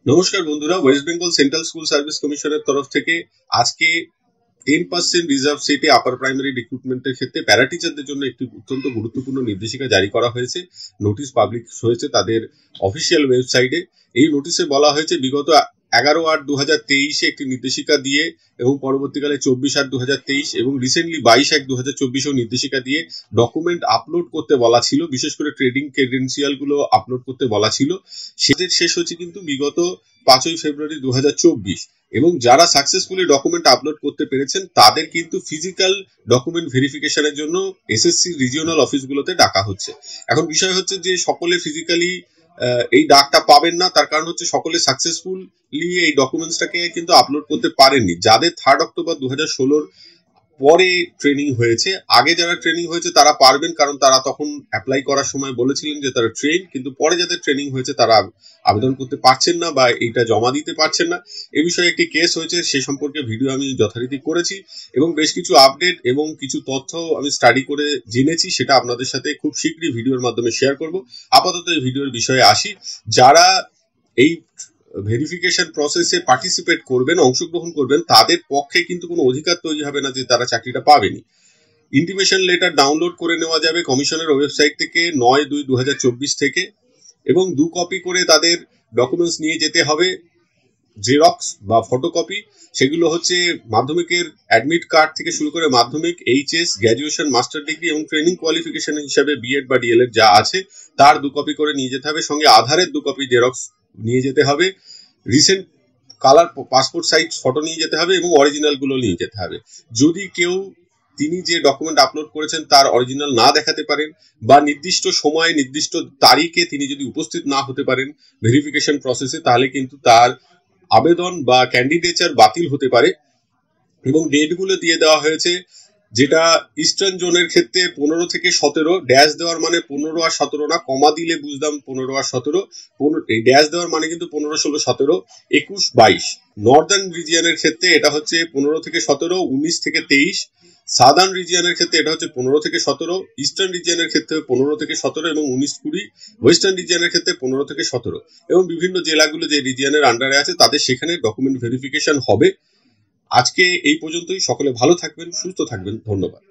নমস্কার বন্ধুরা, West Bengal central school service কমিশনের তরফ থেকে আজকে 10% রিজার্ভ সিটে আপার প্রাইমারি রিক্রুটমেন্টের ক্ষেত্রে প্যারা টিচারদের জন্য একটি অত্যন্ত গুরুত্বপূর্ণ নির্দেশিকা জারি করা হয়েছে। নোটিশ পাবলিশ হয়েছে তাদের অফিসিয়াল ওয়েবসাইটে। এই নোটিশে বলা হয়েছে বিগত 11/8/2023 একটি নির্দেশিকা দিয়ে এবং পরবর্তীকালে 24/8/2023 এবং রিসেন্টলি 22/1/2024 নির্দেশিকা দিয়ে ডকুমেন্ট আপলোড করতে বলা ছিল, বিশেষ করে ট্রেডিং ক্রেডেন্সিয়াল গুলো আপলোড করতে বলা ছিল। সেদের শেষ হচ্ছে কিন্তু বিগত 5ই ফেব্রুয়ারি 2024 এবং যারা সাকসেসফুলি ডকুমেন্ট আপলোড করতে পেরেছেন তাদের কিন্তু ফিজিক্যাল ডকুমেন্ট ভেরিফিকেশনের জন্য এসএসসি রিজিওনাল অফিসগুলোতে ডাকা হচ্ছে। এখন বিষয় হচ্ছে যে সকলে ফিজিক্যালি এই ডাকটা পাবেন না, তার কারণ হচ্ছে সকলে সাকসেসফুলি এই ডকুমেন্টসটাকে কিন্তু আপলোড করতে পারেননি। যাদের 3 অক্টোবর 2016 পরে ট্রেনিং হয়েছে, আগে যারা ট্রেনিং হয়েছে তারা পারবেন, কারণ তারা তখন অ্যাপ্লাই করার সময় বলেছিলেন যে তারা ট্রেন, কিন্তু পরে যাদের ট্রেনিং হয়েছে তারা আবেদন করতে পারছেন না বা এইটা জমা দিতে পারছেন না। এ বিষয়ে একটি কেস হয়েছে, সে সম্পর্কে ভিডিও আমি যথারীতি করেছি এবং বেশ কিছু আপডেট এবং কিছু তথ্য আমি স্টাডি করে জেনেছি, সেটা আপনাদের সাথে খুব শীঘ্রই ভিডিওর মাধ্যমে শেয়ার করব। আপাতত এই ভিডিওর বিষয়ে আসি। যারা এই ভেরিফিকেশন প্রসেসে পার্টিসিপেট করবেন, অংশগ্রহণ করবেন, তাদের পক্ষে কিন্তু কোনো অধিকার তৈরি হবে না যে তারা চাকরিটা পাবেনি। ইন্টিমেশন লেটার ডাউনলোড করে নেওয়া যাবে কমিশনের ওয়েবসাইট থেকে 9/2/2024 থেকে, এবং 2 কপি করে তাদের ডকুমেন্টস নিয়ে যেতে হবে, জেরক্স বা ফটোকপি। সেগুলো হচ্ছে মাধ্যমিকের অ্যাডমিট কার্ড থেকে শুরু করে মাধ্যমিক, এইচএস, গ্র্যাজুয়েশন, মাস্টার ডিগ্রি এবং ট্রেনিং কোয়ালিফিকেশন হিসাবে বিএড বা ডিএলএড যা আছে তার 2 কপি করে নিয়ে যেতে হবে। সঙ্গে আধারের 2 কপি জেরক্স নিয়ে যেতে হবে। Recent colour passport size photo নিয়ে যেতে হবে এবং অরিজিনাল গুলো নিয়ে যেতে হবে। যদি কেউ তিনি যে ডকুমেন্ট আপলোড করেছেন তার অরিজিনাল না দেখাতে পারেন বা নির্দিষ্ট সময়ে নির্দিষ্ট তারিখে তিনি যদি উপস্থিত না হতে পারেন ভেরিফিকেশন প্রসেসে, তাহলে কিন্তু তার আবেদন বা ক্যান্ডিডেচার বাতিল হতে পারে। এবং ডেটগুলো দিয়ে দেওয়া হয়েছে, যেটা ইস্টার্ন জোনের ক্ষেত্রে 15 থেকে 17, ড্যাশ দেওয়ার মানে 15 আর 17 না, কমা দিলে বুঝতাম 15 আর 17, এই ড্যাশ দেওয়ার মানে কিন্তু 15, 16, 17, 21, 22। নর্দার্ন রিজিয়নের ক্ষেত্রে এটা হচ্ছে 15 থেকে 17, 19 থেকে 23। সাদার্ন রিজিয়নের ক্ষেত্রে এটা হচ্ছে 15 থেকে 17, ইস্টার্ন রিজিয়নের ক্ষেত্রে 15 থেকে 17 এবং 19, 20, ওয়েস্টার্ন রিজিয়নের ক্ষেত্রে 15 থেকে 17। এবং বিভিন্ন জেলাগুলো যে রিজিয়নের আন্ডারে আছে তাদের সেখানে ডকুমেন্ট ভেরিফিকেশন হবে। আজকে এই পর্যন্তই। সকলে ভালো থাকবেন, সুস্থ থাকবেন, ধন্যবাদ।